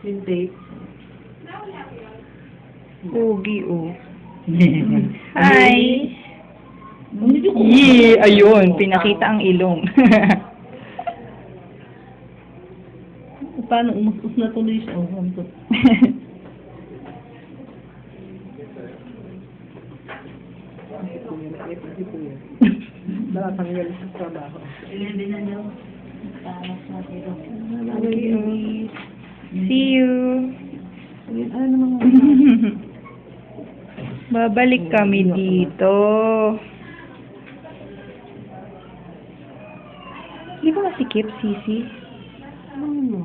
Yung tape. Pogi, oh. Hi! Yee! Ayun, pinakita ang ilong. Paano umus na tuloy siya? Oh, hantot. Nakatanggal sa trabaho. See you. Ano naman Babalik kami dito. Hindi ko masikip, Sisi. Ano mo?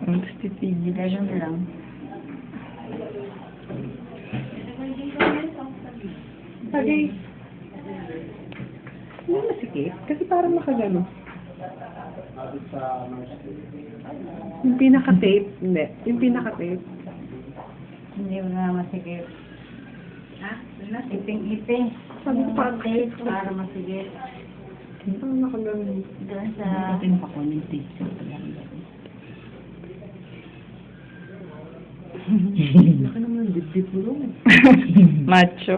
Ang gusto tigil. Ganun lang. Bagay. Hindi masikip. Kasi parang makagano. Yung pinaka-tape. Hindi. Yung pinaka-tape. Hindi mo na masigit. Ha? Iping-iping. Sabi ko parang tape para masigit. Parang nakagano. Doon sa... Pinaka-community. Laki naman yung dip-dip mo lang. Macho.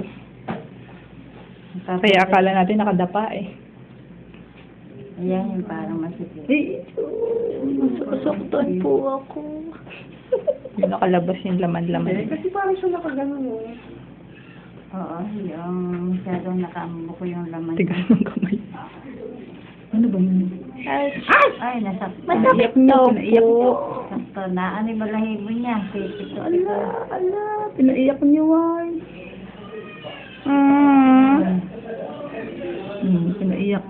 Kaya akala natin nakadapa eh. Ayan yung parang masigit. Masasaktan po ako. Yung nakalabas yung laman-laman. Kasi parang siya nakagano mo. Oo, yung masyadong nakaambo ko yung laman. Tigas ng kamay. Ano ba yun? Ay, nasaktan. Masakit daw po. Sakto na. Ano yung balahibo niya? Pipito. Ala, pinaiyak niyo ay. Pinaiyak.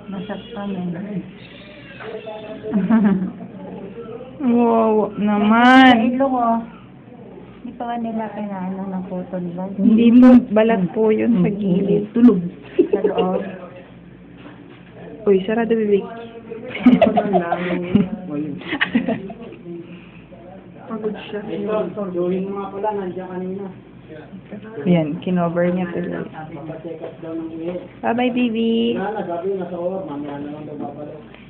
Masaktan yun. Wow, naman. Sa ilong oh. Hindi pa ba nila kinaano ng cotton bud? Hindi po, balat po yun sa gilid. Tulog. Sa loob. Uy, sarado bibig. Pagod siya. Gawin mo nga pala, nandiyan kanina. Yan, kinover niya tuloy. Papacheck up daw ng uwi. Bye-bye, baby. Nagabi, nasa or, mamaya na lang daw babalik.